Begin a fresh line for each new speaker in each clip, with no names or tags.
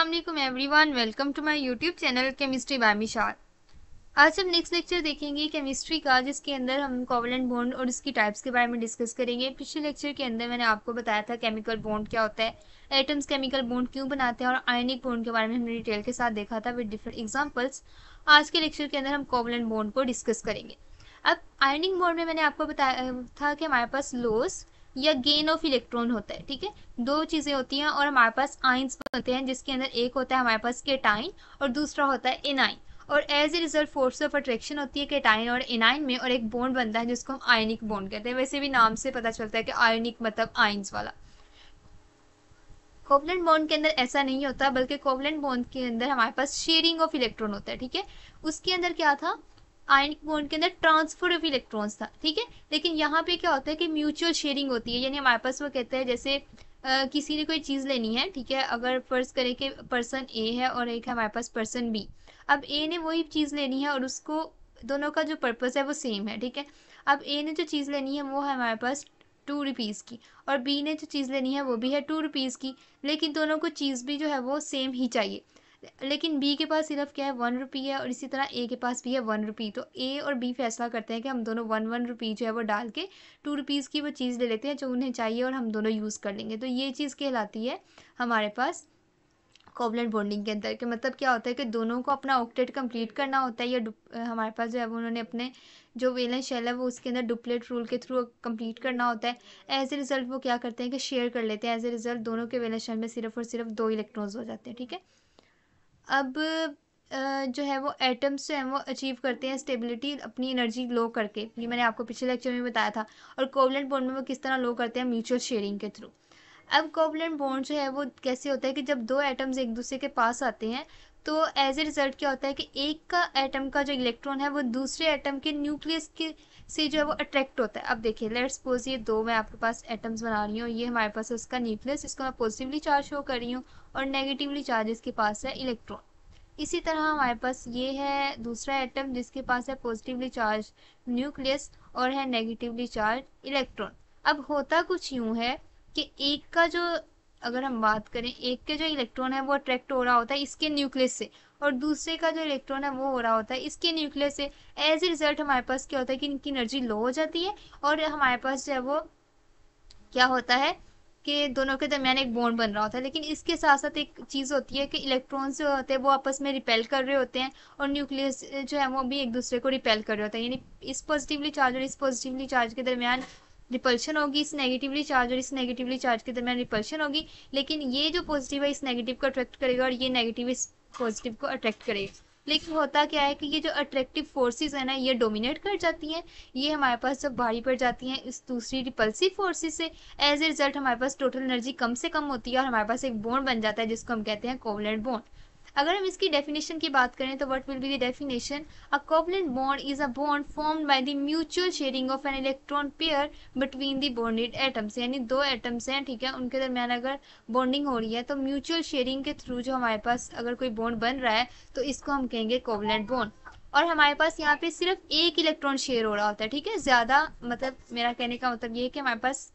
अस्सलाम वालेकुम everyone, welcome to my YouTube channel chemistry by Mishal. आज हम नेक्स्ट लेक्चर देखेंगे केमिस्ट्री का, जिसके अंदर हम कोवलेंट बॉन्ड और इसकी टाइप्स के बारे में डिस्कस करेंगे। पिछले लेक्चर के अंदर मैंने आपको बताया था केमिकल बॉन्ड क्या होता है, एटम्स केमिकल बॉन्ड क्यों बनाते हैं, और आयनिक बॉन्ड के बारे में हमने डिटेल के साथ देखा था विद डिफरेंट एग्जांपल्स। आज के लेक्चर के अंदर हम कोवलेंट बॉन्ड को डिस्कस करेंगे। अब आयनिक बॉन्ड में मैंने आपको बताया था कि हमारे पास लॉस या गेन ऑफ इलेक्ट्रॉन होता है। ठीक है, दो चीजें होती हैं और हमारे पास आयंस बनते हैं, जिसके अंदर एक होता है हमारे पास केटाइन और दूसरा होता है एनाइन। और as a result force of attraction होती है केटाइन और एनाइन में, और एक बॉन्ड बनता है जिसको हम आयनिक बॉन्ड कहते हैं। वैसे भी नाम से पता चलता है कि आयनिक मतलब आयंस वाला। कोवलेंट बॉन्ड के अंदर ऐसा नहीं होता, बल्कि कोवलेंट बॉन्ड के अंदर हमारे पास शेयरिंग ऑफ इलेक्ट्रॉन होता है। ठीक है, उसके अंदर क्या था, आयनिक बॉन्ड के अंदर ट्रांसफर ऑफ इलेक्ट्रॉन्स था। ठीक है, लेकिन यहाँ पे क्या होता है कि म्यूचुअल शेयरिंग होती है। यानी हमारे पास वो कहते हैं जैसे किसी ने कोई चीज़ लेनी है, ठीक है, अगर फर्ज करें कि पर्सन ए है और एक है हमारे पास पर्सन बी। अब ए ने वही चीज़ लेनी है और उसको दोनों का जो पर्पस है वो सेम है। ठीक है, अब ए ने जो चीज़ लेनी है वो है हमारे पास 2 रुपीज़ की, और बी ने जो चीज़ लेनी है वो भी है 2 रुपीज़ की, लेकिन दोनों को चीज़ भी जो है वो सेम ही चाहिए। लेकिन बी के पास सिर्फ क्या है 1 रुपी है, और इसी तरह ए के पास भी है 1 रुपी। तो ए और बी फैसला करते हैं कि हम दोनों 1 1 रुपी जो है वो डाल के 2 रुपीज़ की वो चीज़ ले लेते हैं जो उन्हें चाहिए, और हम दोनों यूज़ कर लेंगे। तो ये चीज़ कहलाती है हमारे पास कोवलेंट बॉन्डिंग के अंदर के। मतलब क्या होता है कि दोनों को अपना ऑक्टेट कंप्लीट करना होता है, या हमारे पास जो है वो उन्होंने अपने जो वैलेंस शेल है वो उसके अंदर डुप्लेट रूल के थ्रू कंप्लीट करना होता है। एज ए रिजल्ट वो क्या करते हैं कि शेयर कर लेते हैं। एज ए रिजल्ट दोनों के वैलेंस शेल में सिर्फ और सिर्फ 2 इलेक्ट्रॉन्स हो जाते हैं। ठीक है, अब जो है वो एटम्स जो है वो अचीव करते हैं स्टेबिलिटी अपनी एनर्जी लो करके। ये मैंने आपको पिछले लेक्चर में बताया था। और कोवलेंट बॉन्ड में वो किस तरह लो करते हैं, म्यूचुअल शेयरिंग के थ्रू। अब कोवलेंट बॉन्ड जो है वो कैसे होता है कि जब दो एटम्स एक दूसरे के पास आते हैं, तो एज ए रिजल्ट क्या होता है कि एक का एटम का जो इलेक्ट्रॉन है वो दूसरे एटम के न्यूक्लियस के से जो है वो अट्रैक्ट होता है। अब देखिए, लेट्स सपोज ये दो मैं आपके पास एटम्स बना रही हूँ, ये हमारे पास है उसका न्यूक्लियस, इसको मैं पॉजिटिवली चार्ज शो कर रही हूँ, और नेगेटिवली चार्ज इसके पास है इलेक्ट्रॉन। इसी तरह हमारे पास ये है दूसरा एटम जिसके पास है पॉजिटिवली चार्ज न्यूक्लियस और है नेगेटिवली चार्ज इलेक्ट्रॉन। अब होता कुछ यूं है कि एक का जो, अगर हम बात करें, एक के जो इलेक्ट्रॉन है वो अट्रैक्ट हो रहा होता है इसके न्यूक्लियस से, और दूसरे का जो इलेक्ट्रॉन है वो हो रहा होता है इसके न्यूक्लियस से। एज ए रिजल्ट हमारे पास क्या होता है कि इनकी एनर्जी लो हो जाती है, और हमारे पास जो है वो क्या होता है कि दोनों के दरमियान एक बॉन्ड बन रहा होता है। लेकिन इसके साथ साथ एक चीज़ होती है कि इलेक्ट्रॉन्स जो होते हैं वो आपस में रिपेल कर रहे होते हैं, और न्यूक्लियस जो है वो भी एक दूसरे को रिपेल कर रहे होते हैं। यानी इस पॉजिटिवली चार्ज और इस पॉजिटिवली चार्ज के दरमियान रिपल्शन होगी, इस नेगेटिवली चार्ज और इस नेगेटिवली चार्ज के दरमियान रिपल्शन होगी। लेकिन ये जो पॉजिटिव है इस नेगेटिव को अट्रैक्ट करेगा, और ये नेगेटिव इस पॉजिटिव को अट्रैक्ट करेगा। लेकिन होता क्या है कि ये जो अट्रैक्टिव फोर्सेस है ना, ये डोमिनेट कर जाती हैं। ये हमारे पास जब भारी पड़ जाती हैं इस दूसरी रिपल्सिव फोर्सेस से, एज ए रिजल्ट हमारे पास टोटल एनर्जी कम से कम होती है, और हमारे पास एक बॉन्ड बन जाता है जिसको हम कहते हैं कोवलेंट बॉन्ड। अगर हम इसकी डेफिनेशन की बात करें तो what will be the definition, a covalent bond is a bond formed by the mutual sharing of an electron pair between the bonded atoms. यानी दो एटम्स हैं, ठीक है, उनके दरमियान अगर बॉन्डिंग हो रही है तो म्यूचुअल शेयरिंग के थ्रू जो हमारे पास अगर कोई बॉन्ड बन रहा है तो इसको हम कहेंगे कोवलेंट बॉन्ड। और हमारे पास यहाँ पे सिर्फ एक इलेक्ट्रॉन शेयर हो रहा होता है। ठीक है, ज्यादा मतलब मेरा कहने का मतलब ये है कि हमारे पास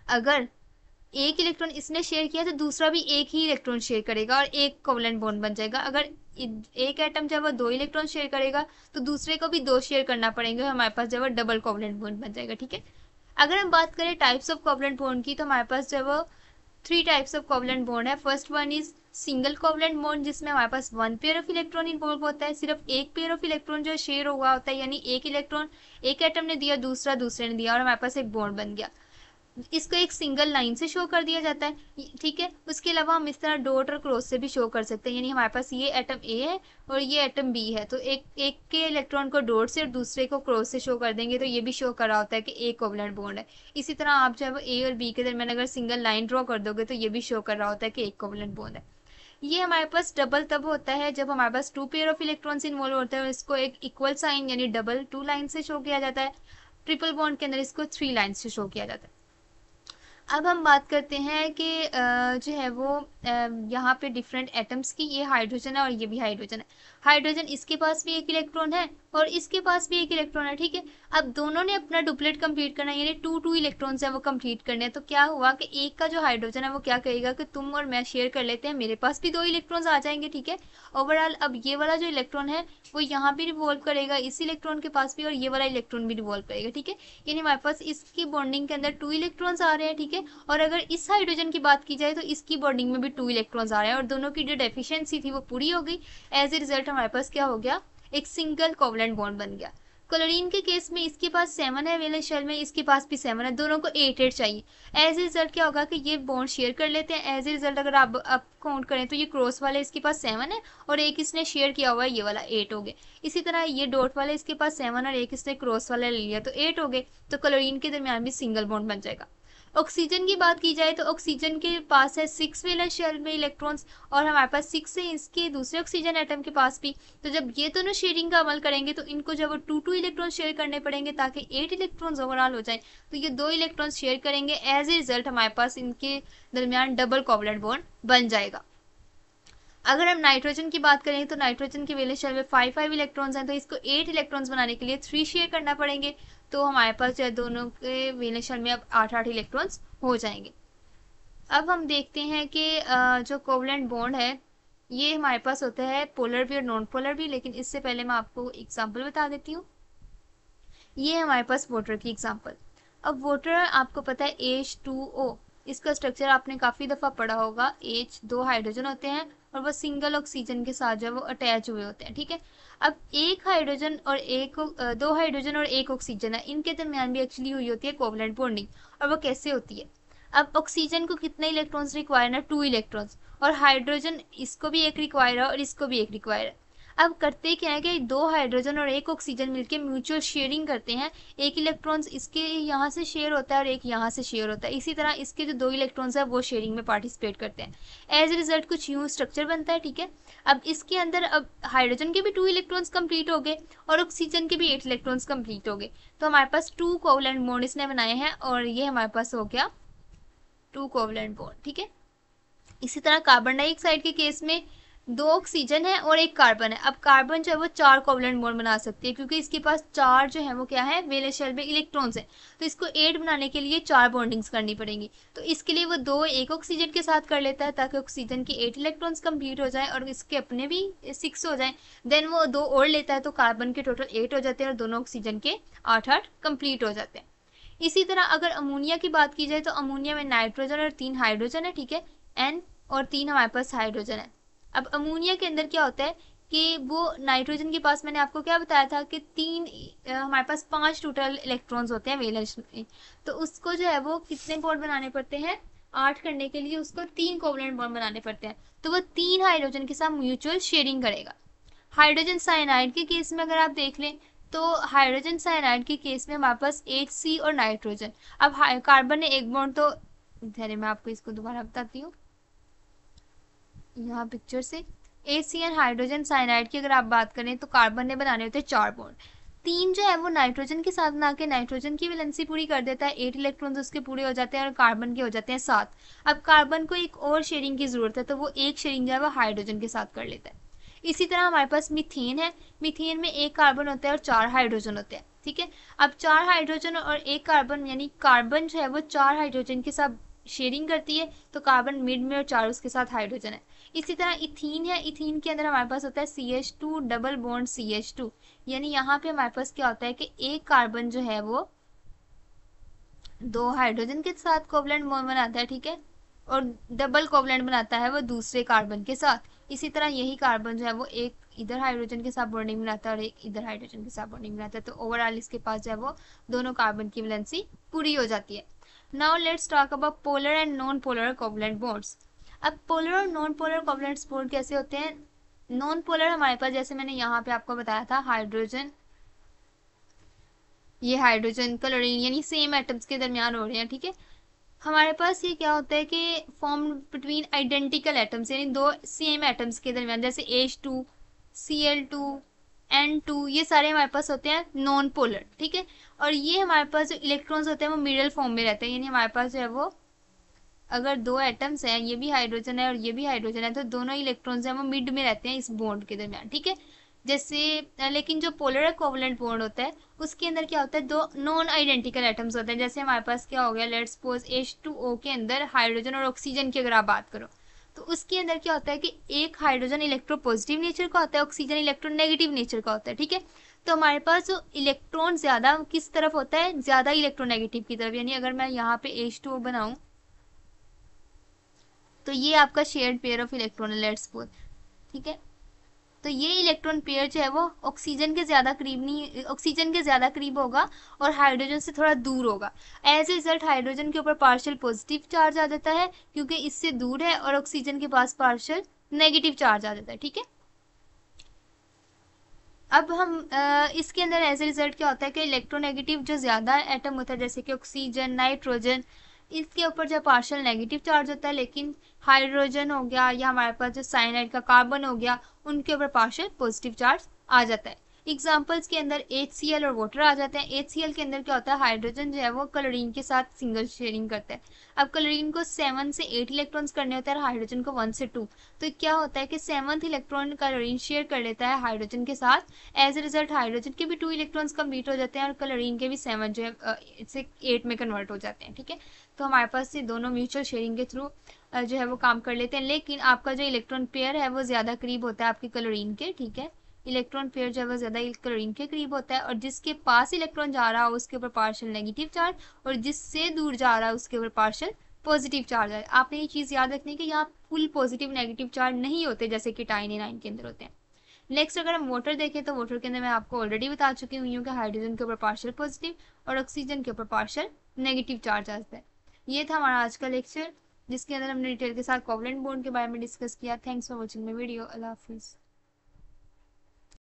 अगर एक इलेक्ट्रॉन इसने शेयर किया तो दूसरा भी एक ही इलेक्ट्रॉन शेयर करेगा और एक कोवलेंट बॉन्ड बन जाएगा। अगर एक एटम जब वो 2 इलेक्ट्रॉन शेयर करेगा तो दूसरे को भी 2 शेयर करना पड़ेगा, हमारे पास जब वो डबल कोवलेंट बॉन्ड बन जाएगा। ठीक है, अगर हम बात करें टाइप्स ऑफ कोवलेंट बॉन्ड की, तो हमारे पास जो है वो 3 टाइप्स ऑफ कोवलेंट बॉन्ड है। First one is single covalent bond, जिसमें हमारे पास 1 पेयर ऑफ इलेक्ट्रॉन इन्वॉल्व होता है। सिर्फ एक पेयर ऑफ इलेक्ट्रॉन जो शेयर हुआ होता है, यानी एक इलेक्ट्रॉन एक एटम ने दिया, दूसरा दूसरे ने दिया, और हमारे पास एक बॉन्ड बन गया। इसको एक सिंगल लाइन से शो कर दिया जाता है। ठीक है, उसके अलावा हम इस तरह डॉट और क्रॉस से भी शो कर सकते हैं। यानी हमारे पास ये एटम ए है और ये एटम बी है, तो एक एक के इलेक्ट्रॉन को डॉट से और दूसरे को क्रॉस से शो कर देंगे तो ये भी शो कर रहा होता है कि एक कोवलेंट बॉन्ड है। इसी तरह आप जो है वो ए और बी के दरमियान अगर सिंगल लाइन ड्रॉ कर दोगे तो ये भी शो कर रहा होता है कि एक कोवलेंट बॉन्ड है। ये हमारे पास डबल तब होता है जब हमारे पास 2 पेयर ऑफ इलेक्ट्रॉन्स इन्वॉल्व होते हैं, इसको एक इक्वल साइन यानी डबल 2 लाइन से शो किया जाता है। ट्रिपल बॉन्ड के अंदर इसको 3 लाइन से शो किया जाता है। अब हम बात करते हैं कि जो है वो यहाँ पे डिफरेंट एटम्स की, ये हाइड्रोजन है और ये भी हाइड्रोजन है। हाइड्रोजन इसके पास भी एक इलेक्ट्रॉन है और इसके पास भी एक इलेक्ट्रॉन है, ठीक है। अब दोनों ने अपना डुप्लेट कंप्लीट करना है, यानी 2 इलेक्ट्रॉन्स है वो कंप्लीट करने हैं। तो क्या हुआ कि एक का जो हाइड्रोजन है वो क्या कहेगा कि तुम और मैं शेयर कर लेते हैं, मेरे पास भी 2 इलेक्ट्रॉन्स आ जाएंगे, ठीक है। ओवरऑल अब ये वाला जो इलेक्ट्रॉन है वो यहाँ भी रिवॉल्व करेगा इस इलेक्ट्रॉन के पास भी, और ये वाला इलेक्ट्रॉन भी रिवॉल्व करेगा, ठीक है। यानी हमारे पास इसकी बॉन्डिंग के अंदर 2 इलेक्ट्रॉन्स आ रहे हैं, ठीक है। और अगर इस हाइड्रोजन की बात की जाए तो इसकी बॉन्डिंग में भी 2 इलेक्ट्रॉन्स आ रहे हैं और दोनों की जो डेफिशिएंसी थी वो पूरी हो गई। एज ए रिजल्ट हमारे पास क्या हो गया, एक सिंगल कोवलेंट बॉन्ड बन गया। क्लोरीन के केस में इसके पास 7 है वैलेंस शेल में, इसके पास भी 7 है, दोनों को 8 चाहिए। एज ए रिजल्ट क्या होगा कि ये बॉन्ड शेयर कर लेते हैं। एज ए रिजल्ट अगर आप काउंट करें तो ये क्रॉस वाले इसके पास 7 है और एक इसने शेयर किया हुआ है, ये वाला 8 हो गए। इसी तरह ये डॉट वाले इसके पास 7 और एक इसने क्रॉस वाला ले लिया तो 8 हो गए। तो क्लोरीन के दरमियान भी सिंगल बॉन्ड बन जाएगा। ऑक्सीजन की बात की जाए तो ऑक्सीजन के पास है 6 वैलेंस शेल में इलेक्ट्रॉन्स और हमारे पास 6 है इसके दूसरे ऑक्सीजन एटम के पास भी। तो जब ये दोनों शेयरिंग का अमल करेंगे तो इनको जब 2 इलेक्ट्रॉन शेयर करने पड़ेंगे ताकि 8 इलेक्ट्रॉन्स ओवरऑल हो जाए, तो ये 2 इलेक्ट्रॉन्स शेयर करेंगे। एज ए रिजल्ट हमारे पास इनके दरमियान डबल कोवलेंट बॉन्ड बन जाएगा। अगर हम नाइट्रोजन की बात करें तो नाइट्रोजन के वैलेंस शेल में 5 इलेक्ट्रॉन्स हैं, तो इसको 8 इलेक्ट्रॉन्स बनाने के लिए 3 शेयर करना पड़ेंगे। तो हमारे पास जो है दोनों के वैलेंस शेल में अब 8 इलेक्ट्रॉन्स हो जाएंगे। अब हम देखते हैं कि जो कोवलेंट बॉन्ड है ये हमारे पास होता है पोलर भी और नॉन पोलर भी, लेकिन इससे पहले मैं आपको एग्जांपल बता देती हूँ। ये है हमारे पास वाटर की एग्जांपल। अब वाटर आपको पता है H2O, इसका स्ट्रक्चर आपने काफ़ी दफ़ा पढ़ा होगा। H 2 हाइड्रोजन होते हैं और वो सिंगल ऑक्सीजन के साथ जो है वो अटैच हुए होते हैं, ठीक है। अब एक हाइड्रोजन और एक 2 हाइड्रोजन और एक ऑक्सीजन है, इनके दरमियान भी एक्चुअली हुई होती है कोवलेंट बॉन्डिंग। और वो कैसे होती है, अब ऑक्सीजन को कितने इलेक्ट्रॉन्स रिक्वायर है, 2 इलेक्ट्रॉन्स, और हाइड्रोजन इसको भी एक रिक्वायर है और इसको भी एक रिक्वायर है। अब करते क्या है कि 2 हाइड्रोजन और एक ऑक्सीजन मिलके म्यूचुअल शेयरिंग करते हैं। एक इलेक्ट्रॉन्स इसके यहाँ से शेयर होता है और एक यहाँ से शेयर होता है। इसी तरह इसके जो 2 इलेक्ट्रॉन्स है वो शेयरिंग में पार्टिसिपेट करते हैं। एज ए रिजल्ट कुछ यूँ स्ट्रक्चर बनता है, ठीक है। अब इसके अंदर अब हाइड्रोजन के भी 2 इलेक्ट्रॉन्स कंप्लीट हो गए और ऑक्सीजन के भी 8 इलेक्ट्रॉन्स कंप्लीट हो गए। तो हमारे पास 2 कोवलेंट बॉन्ड इसने बनाए हैं और ये हमारे पास हो गया 2 कोवलेंट बॉन्ड, ठीक है। इसी तरह कार्बन डाइऑक्साइड के केस में 2 ऑक्सीजन है और 1 कार्बन है। अब कार्बन जो है वो 4 कोवलेंट बॉन्ड बना सकती है क्योंकि इसके पास 4 जो है वो क्या है, वैलेंस शेल में इलेक्ट्रॉन्स है। तो इसको 8 बनाने के लिए 4 बॉन्डिंग्स करनी पड़ेंगी। तो इसके लिए वो 2 एक ऑक्सीजन के साथ कर लेता है ताकि ऑक्सीजन के 8 इलेक्ट्रॉन्स कंप्लीट हो जाए और इसके अपने भी 6 हो जाए। देन वो 2 और लेता है तो कार्बन के टोटल 8 हो जाते हैं और दोनों ऑक्सीजन के 8 कंप्लीट हो जाते हैं। इसी तरह अगर अमोनिया की बात की जाए तो अमोनिया में नाइट्रोजन और 3 हाइड्रोजन है, ठीक है, N और 3 हमारे पास हाइड्रोजन है। अब अमोनिया के अंदर क्या होता है कि वो नाइट्रोजन के पास मैंने आपको क्या बताया था कि 3 हमारे पास 5 टोटल इलेक्ट्रॉन्स होते हैं वैलेंस में। तो उसको जो है वो कितने बॉन्ड बनाने पड़ते हैं, 8 करने के लिए उसको 3 कोवलेंट बॉन्ड बनाने पड़ते हैं। तो वो 3 हाइड्रोजन के साथ म्यूचुअल शेयरिंग करेगा। हाइड्रोजन साइनाइड के केस में अगर आप देख लें तो हाइड्रोजन साइनाइड के केस में हमारे पास HC और नाइट्रोजन। अब कार्बन ने एक बॉन्ड, तो धैर्य मैं आपको इसको दोबारा बताती हूँ यहाँ पिक्चर से। HCl हाइड्रोजन साइनाइड की अगर आप बात करें तो कार्बन ने बनाने होते हैं 4 बॉन्ड। 3 जो है वो नाइट्रोजन के साथ बना के नाइट्रोजन की वैलेंसी पूरी कर देता है, 8 इलेक्ट्रॉन्स उसके पूरे हो जाते हैं और कार्बन के हो जाते हैं 7। अब कार्बन को एक और शेयरिंग की जरूरत है तो वो एक शेयरिंग जो है वो हाइड्रोजन के साथ कर लेता है। इसी तरह हमारे पास मीथेन है। मीथेन में 1 कार्बन होता है और 4 हाइड्रोजन होते हैं, ठीक है। अब 4 हाइड्रोजन और 1 कार्बन, यानी कार्बन जो है वो 4 हाइड्रोजन के साथ शेयरिंग करती है तो कार्बन मिड में और 4 उसके साथ हाइड्रोजन है। इसी तरह इथीन है। इथीन के अंदर हमारे पास होता है CH2 डबल बॉन्ड CH2, यानी यहाँ पे हमारे पास क्या होता है कि 1 कार्बन जो है वो 2 हाइड्रोजन के साथ कोवलेंट बॉन्ड बनाता है, ठीक है, और डबल कोवलेंट बनाता है वो दूसरे कार्बन के साथ। इसी तरह यही कार्बन जो है वो एक इधर हाइड्रोजन के साथ बॉन्डिंग बनाता है और एक इधर हाइड्रोजन के साथ बॉन्डिंग बनाता है। तो ओवरऑल इसके पास जो है वो दोनों कार्बन की वैलेंसी पूरी हो जाती है। Now let's talk about polar and non polar covalent bonds. अब पोलर और नॉन पोलर कोवलेंट बॉन्ड कैसे होते हैं। नॉन पोलर हमारे पास जैसे मैंने यहाँ पे आपको बताया था, हाइड्रोजन, ये हाइड्रोजन क्लोरीन यानी सेम एटम्स के दरमियान हो रहे हैं, ठीक है। हमारे पास ये क्या होता है कि फॉर्म बिटवीन आइडेंटिकल एटम्स, यानी 2 सेम एटम्स के दरमियान, जैसे H2 Cl2 N2, ये सारे हमारे पास होते हैं नॉन पोलर, ठीक है। और ये हमारे पास जो इलेक्ट्रॉन्स होते हैं वो मिडल फॉर्म में रहते हैं, यानी हमारे पास जो है वो अगर दो एटम्स हैं, ये भी हाइड्रोजन है और ये भी हाइड्रोजन है, तो दोनों इलेक्ट्रॉन्स हैं वो मिड में रहते हैं इस बॉन्ड के दरमियान, ठीक है। जैसे लेकिन जो पोलर कोवलेंट बॉन्ड होता है उसके अंदर क्या होता है, दो नॉन आइडेंटिकल एटम्स होते हैं। जैसे हमारे पास क्या हो गया, लेट्स सपोज H2O के अंदर हाइड्रोजन और ऑक्सीजन की अगर आप बात करो, तो उसके अंदर क्या होता है कि एक हाइड्रोजन इलेक्ट्रो पॉजिटिव नेचर का होता है, ऑक्सीजन इलेक्ट्रो नेगेटिव नेचर का होता है, ठीक है। तो हमारे पास जो इलेक्ट्रॉन ज्यादा किस तरफ होता है, ज्यादा इलेक्ट्रोनेगेटिव की तरफ। यानी अगर मैं यहाँ पे H2O बनाऊं तो ये आपका शेयर्ड पेयर ऑफ इलेक्ट्रॉन है, लेट्स सपोज, ठीक है। तो ये इलेक्ट्रॉन पेयर जो है वो ऑक्सीजन के ज्यादा करीब नहीं, ऑक्सीजन के ज्यादा करीब होगा और हाइड्रोजन से थोड़ा दूर होगा। एज ए रिजल्ट हाइड्रोजन के ऊपर पार्शियल पॉजिटिव चार्ज आ जाता है क्योंकि इससे दूर है, और ऑक्सीजन के पास पार्शियल नेगेटिव चार्ज आ जाता है, ठीक है। अब हम इसके अंदर एज ए रिजल्ट क्या होता है कि इलेक्ट्रोनेगेटिव जो ज्यादा एटम होता है जैसे कि ऑक्सीजन, नाइट्रोजन, इसके ऊपर जो पार्शियल नेगेटिव चार्ज होता है, लेकिन हाइड्रोजन हो गया या हमारे पास जो साइनाइड का कार्बन हो गया, उनके ऊपर पार्शियल पॉजिटिव चार्ज आ जाता है। एग्जाम्पल्स के अंदर HCl और वाटर आ जाते हैं। HCl के अंदर क्या होता है, हाइड्रोजन जो है वो क्लोरीन के साथ सिंगल शेयरिंग करता है। अब क्लोरीन को 7 से 8 इलेक्ट्रॉन्स करने होते हैं और हाइड्रोजन को 1 से 2। तो क्या होता है कि 7th इलेक्ट्रॉन क्लोरीन शेयर कर लेता है हाइड्रोजन के साथ। एज ए रिजल्ट हाइड्रोजन के भी 2 इलेक्ट्रॉन्स कंप्लीट हो जाते हैं और क्लोरीन के भी 7 जो है से 8 में कन्वर्ट हो जाते हैं, ठीक है। तो हमारे पास ये दोनों म्यूचुअल शेयरिंग के थ्रू जो है वो काम कर लेते हैं। लेकिन आपका जो इलेक्ट्रॉन पेयर है वो ज्यादा करीब होता है आपके क्लोरीन के, ठीक है। इलेक्ट्रॉन पेयर जो है वो ज्यादा क्लोरीन के करीब होता है, और जिसके पास इलेक्ट्रॉन जा रहा हो उसके ऊपर पार्शियल नेगेटिव चार्ज, और जिससे दूर जा रहा है उसके ऊपर पार्शियल पॉजिटिव चार्ज है। आपने ये चीज याद रखनी है कि यहाँ फुल पॉजिटिव नेगेटिव चार्ज नहीं होते जैसे कि टाइनी के अंदर होते हैं। नेक्स्ट अगर हम वाटर देखें तो वाटर के अंदर मैं आपको ऑलरेडी बता चुकी हुई हूँ कि हाइड्रोजन के ऊपर पार्शियल पॉजिटिव और ऑक्सीजन के ऊपर पार्शियल नेगेटिव चार्ज आता है। ये था हमारा आज का लेक्चर जिसके अंदर हमने डिटेल के साथ कोवलेंट बॉन्ड के बारे में डिस्कस किया। Thanks for watching my video. अल्लाह हाफिज़।